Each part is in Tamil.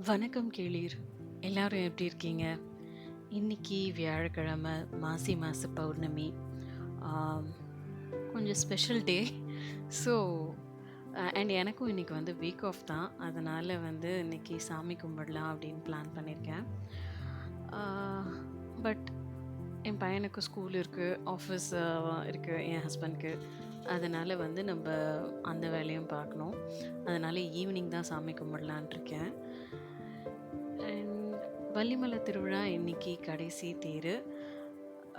வணக்கம் கேளீர். எல்லாரும் எப்படி இருக்கீங்க? இன்னைக்கு வியாழக்கிழமை, மாசி மாச பௌர்ணமி. ஆம், கொஞ்சம் ஸ்பெஷல் டே. ஸோ அண்ட் எனக்கும் இன்னைக்கு வந்து வீக் ஆஃப் தான். அதனால வந்து இன்னைக்கு சாமி கும்பிடலாம் அப்படின்னு பிளான் பண்ணியிருக்கேன். பட் என் பையனுக்கு ஸ்கூல் இருக்கு, ஆஃபீஸ் இருக்கு என் ஹஸ்பண்ட்க்கு. அதனால வந்து நம்ப அந்த வேலையும் பார்க்கணும். அதனால ஈவினிங் தான் சாமி கும்பிடலான்ட்டு இருக்கேன். அண்ட் வள்ளிமலை திருவிழா இன்னைக்கு கடைசி தேரு.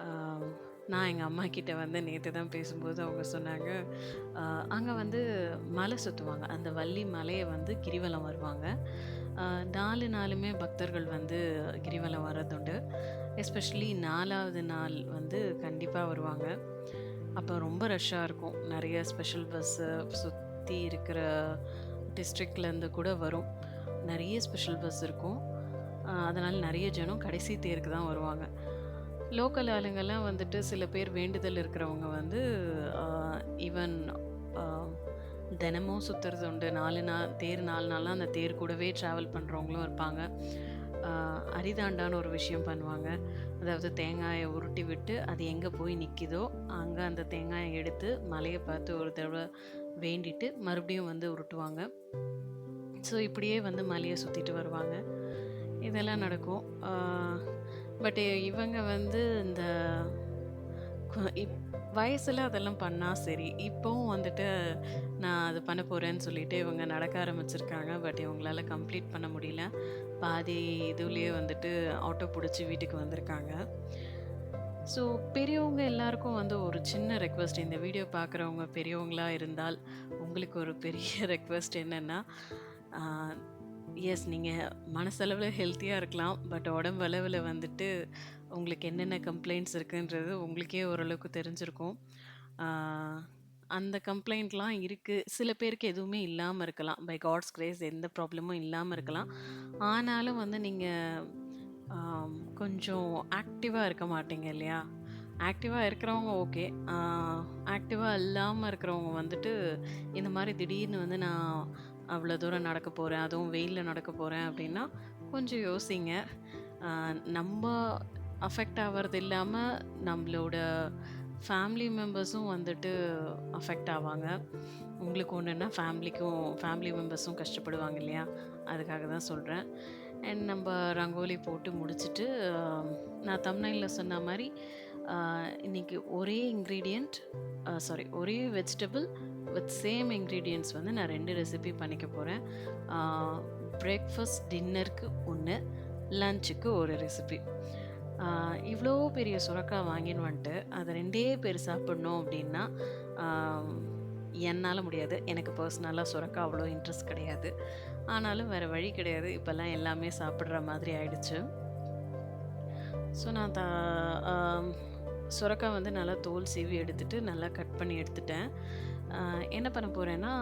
ஆம், நான் எங்கள் அம்மா கிட்ட வந்து நேற்று தான் பேசும்போது அவங்க சொன்னாங்க, அங்கே வந்து மலை சுற்றுவாங்க. அந்த வள்ளி மலையை வந்து கிரிவலம் வருவாங்க. 4 நாளுமே பக்தர்கள் வந்து கிரிவலம் வர்றதுண்டு. எஸ்பெஷலி 4வது நாள் வந்து கண்டிப்பாக வருவாங்க. அப்போ ரொம்ப ரஷ்ஷாக இருக்கும். நிறைய ஸ்பெஷல் பஸ்ஸு சுற்றி இருக்கிற டிஸ்ட்ரிக்ட்லேருந்து கூட வரும். நிறைய ஸ்பெஷல் பஸ் இருக்கும். அதனால நெறைய ஜனம் கடைசி தேருக்கு தான் வருவாங்க. லோக்கல் ஆளுங்கலாம் வந்துட்டு சில பேர் வேண்டுதல் இருக்கிறவங்க வந்து அ ஈவன் அ தினமும் சுத்துறது உண்டு. 4 நாள் தேர் 4 நாள்னா அந்த தேர் கூடவே ட்ராவல் பண்றவங்களும் இருப்பாங்க. அ அரிதாண்டான்னு ஒரு விஷயம் பண்ணுவாங்க. அதாவது தேங்காய உருட்டி விட்டு அது எங்க போய் நிக்கிதோ, அங்க அந்த தேங்காய எடுத்து மலைய பார்த்து ஒரு தடவ வேண்டிட்டு மறுபடியும் வந்து உருட்டுவாங்க. ஸோ இப்படியே வந்து மலைய சுத்திட்டு வருவாங்க. இதெல்லாம் நடக்கும். பட் இவங்க வந்து இந்த கொ இப் வயசுல அதெல்லாம் பண்ணா சரி. இப்பவும் வந்துட்டு நான் அது பண்ண போறேன்னு சொல்லிட்டு இவங்க நடக்க ஆரம்பிச்சிருக்காங்க. பட் இவங்களால கம்ப்ளீட் பண்ண முடியல. பாதி இதுலயே வந்துட்டு ஆட்டோ புடிச்சு வீட்டுக்கு வந்திருக்காங்க. ஸோ பெரியவங்க எல்லாருக்கும் வந்து ஒரு சின்ன ரெக்வெஸ்ட். இந்த வீடியோ பார்க்குறவங்க பெரியவங்களா இருந்தால், உங்களுக்கு ஒரு பெரிய ரெக்வெஸ்ட் என்னன்னா, ஆ எஸ் நீங்க மனசளவுல ஹெல்த்தியா இருக்கலாம். பட் உடம்பு அளவுல வந்துட்டு உங்களுக்கு என்னென்ன கம்ப்ளைண்ட்ஸ் இருக்குன்றது உங்களுக்கே ஓரளவுக்கு தெரிஞ்சிருக்கும். ஆ அந்த கம்ப்ளைண்ட்லாம் இருக்கு. சில பேருக்கு எதுவுமே இல்லாம இருக்கலாம். பை காட்ஸ் கிரேஸ் எந்த ப்ராப்ளமும் இல்லாம இருக்கலாம். ஆனாலும் வந்து நீங்க கொஞ்சம் ஆக்டிவா இருக்க மாட்டீங்க இல்லையா? ஆக்டிவா இருக்கிறவங்க ஓகே. ஆ ஆக்டிவா இல்லாம இருக்கிறவங்க வந்துட்டு, இந்த மாரி திடீர்னு வந்து நான் அவ்வளோ தூரம் நடக்க போறேன், அதுவும் வெயில்ல நடக்க போறேன் அப்படின்னா, கொஞ்சம் யோசிங்க. ஆ நம்ம அஃபெக்ட் ஆவறது இல்லாம, நம்மளோட ஃபேமிலி மெம்பர்ஸும் வந்துட்டு அஃபெக்ட் ஆவாங்க. உங்களுக்கு ஒண்ணுன்னா ஃபேமிலி மெம்பர்ஸும் கஷ்டப்படுவாங்க இல்லையா? அதுக்காக தான் சொல்றேன். அண்ட் நம்ப ரங்கோலி போட்டு முடிச்சுட்டு, நான் தம்ப்நெயில்ல சொன்ன மாரி, அ இன்னைக்கு ஒரே இன்கிரீடியன்ட் சாரி ஒரே வெஜிடபிள் வித் சேம் இன்கிரீடியன்ட்ஸ் வந்து நான் 2 ரெசிபி பண்ணிக்க போறேன். ஆ பிரேக்ஃபாஸ்ட், டின்னருக்கு 1, லஞ்சுக்கு 1 ரெசிபி. ஆ இவ்ளோ பெரிய சுரக்கா வாங்கின்னு வந்துட்டு, அத 2டே பேர் சாப்பிடணும் அப்டின்னா, ஆ என்னால முடியாது. எனக்கு பர்சனலா சுரக்கா அவ்வளோ இன்ட்ரெஸ்ட் கிடையாது. ஆனாலும் வேற வழி கிடையாது. இப்பலாம் எல்லாமே சாப்பிடுற மாதிரி ஆயிடுச்சு. ஸோ நான் ஆம் சொரக்கா வந்து நல்லா தோல் சீவி எடுத்துட்டு, நல்லா கட் பண்ணி எடுத்துட்டேன். அ என்ன பண்ண போறேன்னா,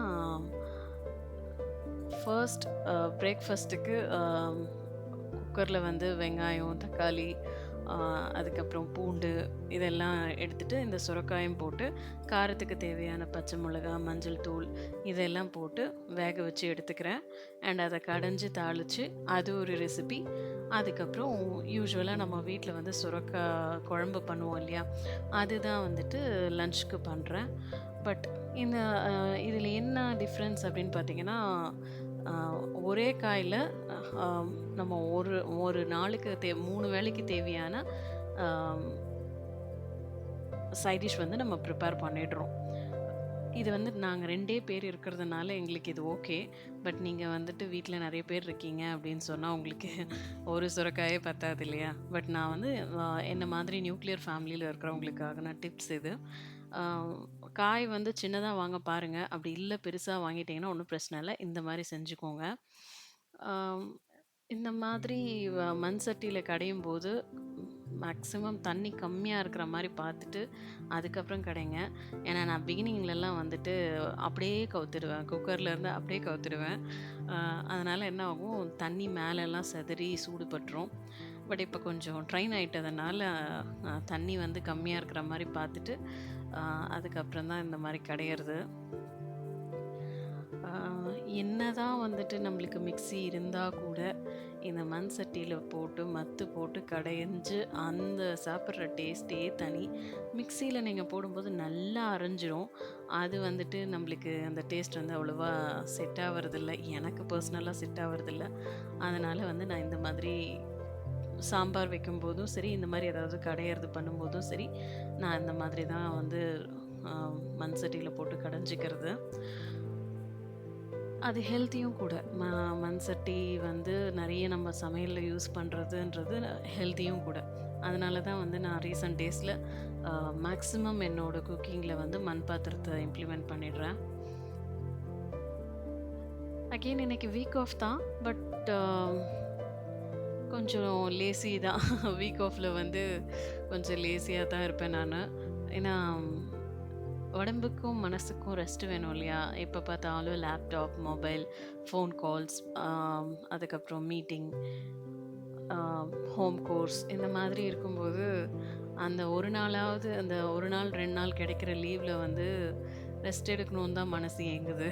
ஃபர்ஸ்ட் பிரேக்ஃபாஸ்ட்டுக்கு குக்கர்ல வந்து வெங்காயம், தக்காளி, அ அதுக்கப்புறம் பூண்டு இதெல்லாம் எடுத்துட்டு, இந்த சுரக்காயும் போட்டு, காரத்துக்கு தேவையான பச்சை மிளகா, மஞ்சள் தூள் இதெல்லாம் போட்டு வேக வச்சு எடுத்துக்கிறேன். அண்ட் அத கடைஞ்சு தாளிச்சு, அது ஒரு ரெசிபி. அதுக்கப்புறம் யூசுவலா நம்ம வீட்ல வந்து சுரக்கா குழம்பு பண்ணுவோம் இல்லையா? அதுதான் வந்துட்டு லஞ்சுக்கு பண்றேன். பட் இந்த இதில என்ன டிஃப்ரென்ஸ் அப்படின்னு பார்த்தீங்கன்னா, அ ஒரே காயில அ நம்ம ஒரு ஒரு நாளுக்கு 3 வேளைக்கு தேவையான அம் சைட் டிஷ் வந்து நம்ம ப்ரிப்பேர் பண்ணிடுறோம். இது வந்து நாங்க 2டே பேர் இருக்கிறதுனால எங்களுக்கு இது ஓகே. பட் நீங்க வந்துட்டு வீட்ல நெறைய பேர் இருக்கீங்க அப்படின்னு சொன்னா, உங்களுக்கு ஒரு சுரைக்காயே பத்தாது இல்லையா? பட் நான் வந்து என்ன மாதிரி நியூக்ளியர் ஃபேமிலில இருக்கிறவங்களுக்கான டிப்ஸ் இது. ஆ காய் வந்து சின்னதா வாங்க பாருங்க. அப்படி இல்ல பெருசா வாங்கிட்டீங்கன்னா ஒண்ணும் பிரச்சனை இல்ல. இந்த மாரி செஞ்சுக்கோங்க. ஆம் இந்த மாதிரி மண் சட்டியில கடையும்போது மேக்ஸிமம் தண்ணி கம்மியா இருக்கிற மாரி பார்த்துட்டு, அதுக்கப்புறம் கடைங்க. ஏன்னா நான் பிகினிங்லலாம் வந்துட்டு அப்படியே கவுத்துடுவேன். குக்கர்லேருந்து அப்படியே கவுத்துடுவேன். அ அதனால என்ன ஆகும், தண்ணி மேலலாம் சிதறி சூடு பட்டுரும். பட் இப்போ கொஞ்சம் ட்ரெயின் ஆயிட்டதுனால, தண்ணி வந்து கம்மியா இருக்கிற மாரி பார்த்துட்டு, அ அதுக்கப்புறம் தான் இந்த மாரி கடையிறது. ஆ, என்னதான் வந்துட்டு நம்மளுக்கு மிக்ஸி இருந்தா கூட, இந்த மண் சட்டியில போட்டு, மத்து போட்டு கடைஞ்சு, அந்த சாப்பிடுற டேஸ்ட்டே தனி. மிக்ஸியில நீங்க போடும்போது நல்லா அரைஞ்சிரும். அது வந்துட்டு நம்மளுக்கு அந்த டேஸ்ட் வந்து அவ்வளவா செட் ஆவறதில்ல. எனக்கு பர்சனலா செட் ஆவறதில்ல. அதனால வந்து நான் இந்த மாதிரி சாம்பார் வைக்கும்போதும் சரி, இந்த மாரி ஏதாவது கடையறது பண்ணும்போதும் சரி, நான் இந்த மாதிரி தான் வந்து அ மண் சட்டியில போட்டு கடைஞ்சிக்கிறது. அது ஹெல்த்தியும் கூட. மண் சட்டி வந்து நெறைய நம்ம சமையல்ல யூஸ் பண்றதுன்றது ஹெல்த்தியும் கூட. அதனால தான் வந்து நான் ரீசென்ட் டேஸ்ல மேக்ஸிமம் என்னோட குக்கிங்ல வந்து மண் பாத்திரத்த இம்ப்ளிமெண்ட் பண்ணிடுறேன். அகெயின் இன்னைக்கு வீக் ஆஃப் தான். பட் கொஞ்சம் லேசி தான். வீக் ஆஃப்ல வந்து கொஞ்சம் லேசியா தான் இருப்பேன் நானு. ஏன்னா உடம்புக்கும், மனசுக்கும் ரெஸ்ட் வேணும் இல்லையா? எப்ப பார்த்தாலும் லேப்டாப், மொபைல், ஃபோன் கால்ஸ், அதுக்கப்புறம் மீட்டிங், அ ஹோம் கோர்ஸ் இந்த மாதிரி இருக்கும்போது, அந்த ஒரு நாளாவது அந்த 1 நாள், 2 நாள் கிடைக்கிற லீவ்ல வந்து ரெஸ்ட் எடுக்கணும்னு தான் மனசு ஏங்குது.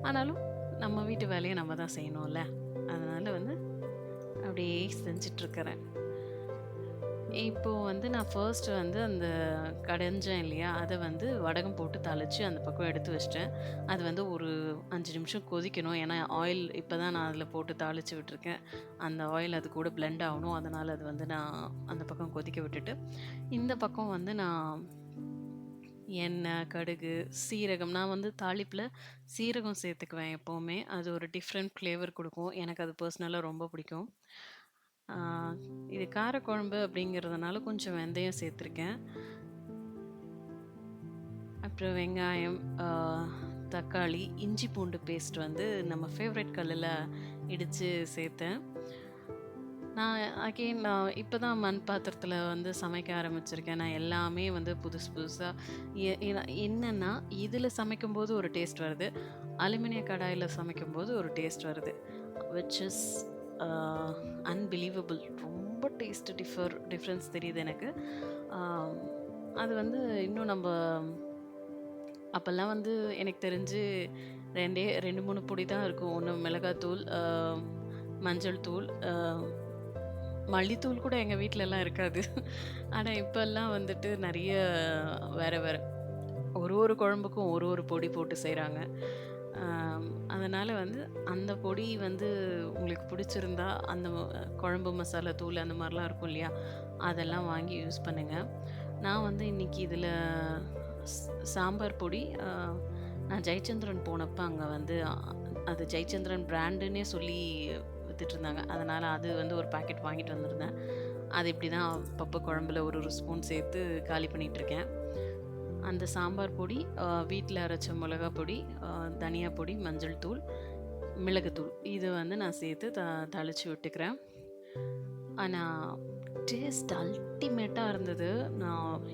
ஆனாலும் நம்ம வீட்டு வேலைய நம்ம தான் செய்யணும்ல. அதனால வந்து அப்படியே செஞ்சுட்ருக்கிறேன். இப்போ வந்து நான் ஃபர்ஸ்ட் வந்து அந்த கடைஞ்சேன் இல்லையா? அத வந்து வடகம் போட்டு தாளிச்சு அந்த பக்கம் எடுத்து வச்சுட்டேன். அது வந்து ஒரு 5 நிமிஷம் கொதிக்கணும். ஏன்னா, ஆயில் இப்ப தான் நான் அதில போட்டு தாளிச்சு விட்டுருக்கேன். அந்த ஆயில் அது கூட பிளெண்ட் ஆகணும். அதனால அது வந்து நான் அந்த பக்கம் கொதிக்க விட்டுட்டு, இந்த பக்கம் வந்து நான் எண்ணெய், கடுகு, சீரகம் நான் வந்து தாளிப்புல சீரகம் சேர்த்துக்குவேன் எப்பவுமே. அது ஒரு டிஃப்ரெண்ட் ஃப்ளேவர் குடுக்கும். எனக்கு அது பர்சனலா ரொம்ப பிடிக்கும். ஆ இது காரக்குழம்பு அப்படிங்கிறதுனால கொஞ்சம் வெந்தயம் சேர்த்துருக்கேன். அப்புறம் வெங்காயம், தக்காளி, இஞ்சி பூண்டு பேஸ்ட் வந்து நம்ம ஃபேவரைட் கல்லுல இடிச்சு சேர்த்தேன். நான் இப்ப தான் மண் பாத்திரத்தில வந்து சமைக்க ஆரம்பிச்சிருக்கேன். நான் எல்லாமே வந்து புதுசு புதுசா என்னன்னா, இதில சமைக்கும்போது ஒரு டேஸ்ட் வருது. அலுமினிய கடாயில சமைக்கும்போது ஒரு டேஸ்ட் வருது. Which is a unbelievable. ரொம்ப டேஸ்ட் டிஃபரன்ஸ் தெரியுது எனக்கு. ஆ அது வந்து இன்னும் நம்ப அப்பல்லாம் வந்து எனக்கு தெரிஞ்சு 2, 3 பொடி தான் இருக்கும். ஒண்ணு மிளகாத்தூள், மஞ்சள் தூள், மல்லித்தூள் கூட எங்க வீட்லலாம் இருக்காது. ஆனா இப்பல்லாம் வந்துட்டு நெறைய வேற வேற ஒரு ஒரு குழம்புக்கும் ஒரு ஒரு பொடி போட்டு செய்றாங்க. அதனால வந்து அந்த பொடி வந்து உங்களுக்கு பிடிச்சிருந்தா, அந்த குழம்பு மசாலா தூள் அந்த மாரிலாம் இருக்கும் இல்லையா? அதெல்லாம் வாங்கி யூஸ் பண்ணுங்க. நான் வந்து இன்னைக்கு இதில ஸ் சாம்பார் பொடி நான் ஜெயச்சந்திரன் போனப்ப அங்க வந்து அது ஜெயச்சந்திரன் பிராண்டுன்னே சொல்லி வித்துட்டுருந்தாங்க. அதனால அது வந்து ஒரு பாக்கெட் வாங்கிட்டு வந்திருந்தேன். அது இப்படி தான் அப்பப்போ குழம்புல ஒரு ஒரு ஸ்பூன் சேர்த்து காலி பண்ணிட்டுருக்கேன். அந்த சாம்பார் பொடி, வீட்ல அரைச்ச மிளகா பொடி, தனியா பொடி, மஞ்சள் தூள், மிளகுத்தூள் இது வந்து நான் சேர்த்து தாளிச்சு விட்டுக்கிறேன். ஆனா டேஸ்ட் அல்டிமேட்டா இருந்தது. நான்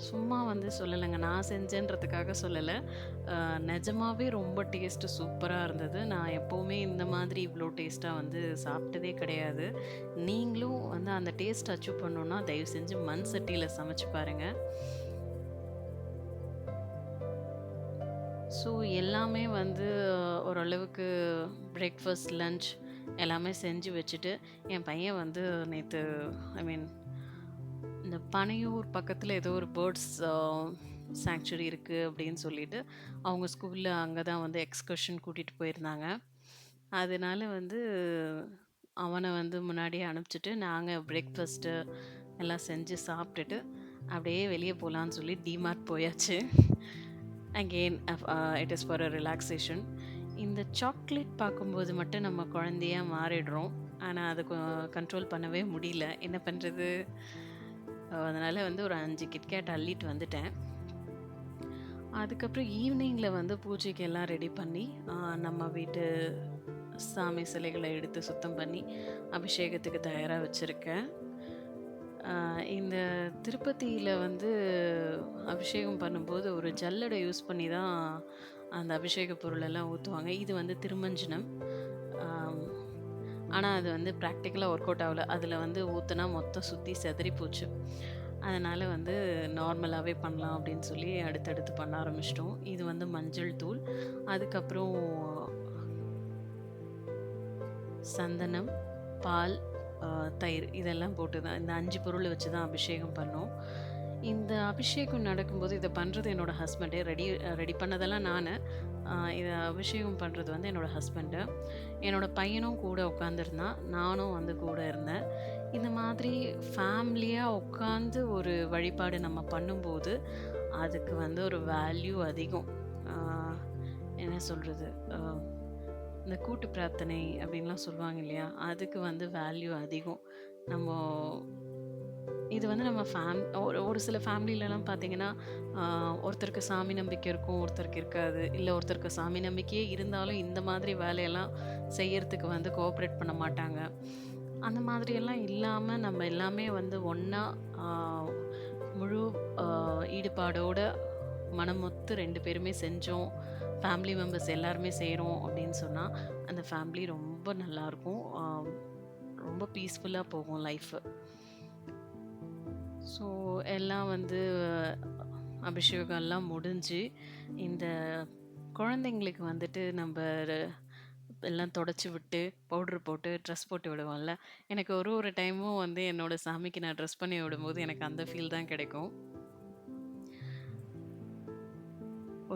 சும்மா வந்து சொல்லலங்க. நான் செஞ்சேன்றதுக்காக சொல்லல. நெஜமாவே ரொம்ப டேஸ்ட்டு சூப்பரா இருந்தது. நான் எப்பவுமே இந்த மாதிரி இவ்ளோ டேஸ்ட்டா வந்து சாப்பிட்டதே கிடையாது. நீங்களும் வந்து அந்த டேஸ்ட் அச்சீவ் பண்ணணும்னா, தயவு செஞ்சு மண் சட்டியில சமைச்சு பாருங்க. ஸோ எல்லாமே வந்து ஓரளவுக்கு பிரேக்ஃபாஸ்ட், லஞ்ச் எல்லாமே செஞ்சு வச்சுட்டு, என் பையன் வந்து நேத்து ஐ மீன் இந்த பனையூர் பக்கத்துல ஏதோ ஒரு பேர்ட்ஸ் சாங்சுரி இருக்கு அப்படின்னு சொல்லிட்டு, அவங்க ஸ்கூல்ல அங்க தான் வந்து எக்ஸ்கர்ஷன் கூட்டிட்டு போயிருந்தாங்க. அதனால வந்து அவன வந்து முன்னாடியே அனுப்பிச்சுட்டு, நாங்க பிரேக்ஃபாஸ்ட்டு எல்லாம் செஞ்சு சாப்பிட்டுட்டு, அப்படியே வெளிய போலான்னு சொல்லி டிமார்ட் போயாச்சு. Again it is for a relaxation. இந்த சாக்லேட் பார்க்கும்போது மட்டும் நம்ம குழந்தையா மாறிடுறோம். ஆனா, அத கண்ட்ரோல் பண்ணவே முடியல. என்ன பண்றது? அதனால வந்து ஒரு 5 கிட்கேட் அள்ளிட்டு வந்துட்டேன். அதுக்கப்புறம் ஈவினிங்ல வந்து பூஜைக்கு எல்லாம் ரெடி பண்ணி, நம்ம வீட்டு சாமி சிலைகள எடுத்து சுத்தம் பண்ணி, அபிஷேகத்துக்கு தயாரா வச்சிருக்கேன். இந்த திருப்பதியில வந்து அபிஷேகம் பண்ணும்போது ஒரு ஜல்லடை யூஸ் பண்ணி தான் அந்த அபிஷேக பொருளெல்லாம் ஊத்துவாங்க. இது வந்து திருமஞ்சனம். ஆம். ஆனா அது வந்து பிராக்டிகலா ஒர்க் அவுட் ஆவல. அதில வந்து ஊத்துனா மொத்தம் சுத்தி சிதறி போச்சு. அதனால வந்து நார்மலாவே பண்ணலாம் அப்படின்னு சொல்லி அடுத்தடுத்து பண்ண ஆரம்பிச்சிட்டோம். இது வந்து மஞ்சள் தூள், அதுக்கப்புறம் சந்தனம், பால், அ தயிர் இதெல்லாம் போட்டு தான் இந்த 5 பொருள வச்சு தான் அபிஷேகம் பண்ணோம். இந்த அபிஷேகம் நடக்கும்போது இத பண்றது என்னோட ஹஸ்பண்டு. ரெடி பண்ணதெல்லாம் நானு. இத அபிஷேகம் பண்றது வந்து என்னோட ஹஸ்பண்டு. என்னோட பையனும் கூட உட்காந்துருந்தான். நானும் வந்து கூட இருந்தேன். இந்த மாதிரி ஃபேமிலியா உட்காந்து ஒரு வழிபாடு நம்ம பண்ணும்போது, அதுக்கு வந்து ஒரு வேல்யூ அதிகம். ஆ என்ன சொல்றது? அ இந்த கூட்டு பிரார்த்தனை அப்படின்லாம் சொல்லுவாங்க இல்லையா? அதுக்கு வந்து வேல்யூ அதிகம். நம்ம இது வந்து நம்ம ஒரு ஒரு சில ஃபேமிலிலலாம் பார்த்தீங்கன்னா, ஆ ஒருத்தருக்கு சாமி நம்பிக்கை இருக்கும், ஒருத்தருக்கு இருக்காது. இல்ல ஒருத்தருக்கு சாமி நம்பிக்கையே இருந்தாலும், இந்த மாதிரி வேலையெல்லாம் செய்யறதுக்கு வந்து கோஆப்பரேட் பண்ண மாட்டாங்க. அந்த மாதிரியெல்லாம் இல்லாம, நம்ம எல்லாமே வந்து ஒண்ணா ஆ முழு ஆ ஈடுபாடோட மனமொத்து 2 பேருமே செஞ்சோம். ஃபேமிலி மெம்பர்ஸ் எல்லாருமே செய்றோம் அப்படின்னு சொன்னா, அந்த ஃபேமிலி ரொம்ப நல்லாருக்கும். ரொம்ப பீஸ்ஃபுல்லா போகும் லைஃபு. ஸோ எல்லாம் வந்து அபிஷேகம்லாம் முடிஞ்சு, இந்த குழந்தைங்களுக்கு வந்துட்டு நம்ப எல்லாம் தொடச்சு விட்டு, பவுடர் போட்டு, ட்ரெஸ் போட்டு விடுவோம்ல. எனக்கு ஒரு ஒரு டைமும் வந்து என்னோட சாமிக்கு நான் ட்ரெஸ் பண்ணி விடும்போது, எனக்கு அந்த ஃபீல் தான் கிடைக்கும்.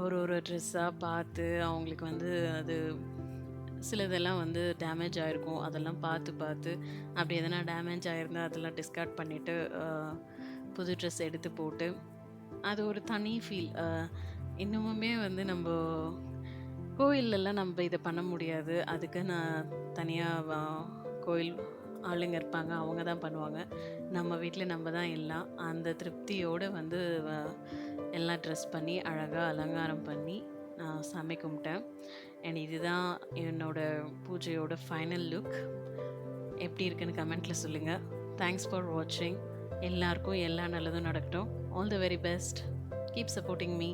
ஒரு ஒரு ட்ரெஸ்ஸா பார்த்து, அவங்களுக்கு வந்து அது சிலதெல்லாம் வந்து டேமேஜ் ஆயிருக்கும். அதெல்லாம் பார்த்து பார்த்து, அப்படி எதனா டேமேஜ் ஆயிருந்தா அதெல்லாம் டிஸ்கார்ட் பண்ணிட்டு, புது ட்ரெஸ் எடுத்து போட்டு, அது ஒரு தனி ஃபீல். இன்னமுமே வந்து நம்ப கோயில்லலாம் நம்ப இத பண்ண முடியாது. அதுக்கு நான் தனியா கோயில் ஆளுங்க இருப்பாங்க. அவங்க தான் பண்ணுவாங்க. நம்ம வீட்ல நம்ம தான் எல்லாம். அந்த திருப்தியோட வந்து வ எல்லாம் ட்ரெஸ் பண்ணி, அழகா அலங்காரம் பண்ணி, நான் சாமி கும்பிட்டேன். அண்ட் இதுதான் என்னோட பூஜையோட ஃபைனல் லுக். எப்படி இருக்குன்னு கமெண்ட்ல சொல்லுங்க. தேங்க்ஸ் ஃபார் வாட்சிங். எல்லாருக்கும் எல்லா நல்லதும் நடக்கட்டும். All the very best. Keep supporting me.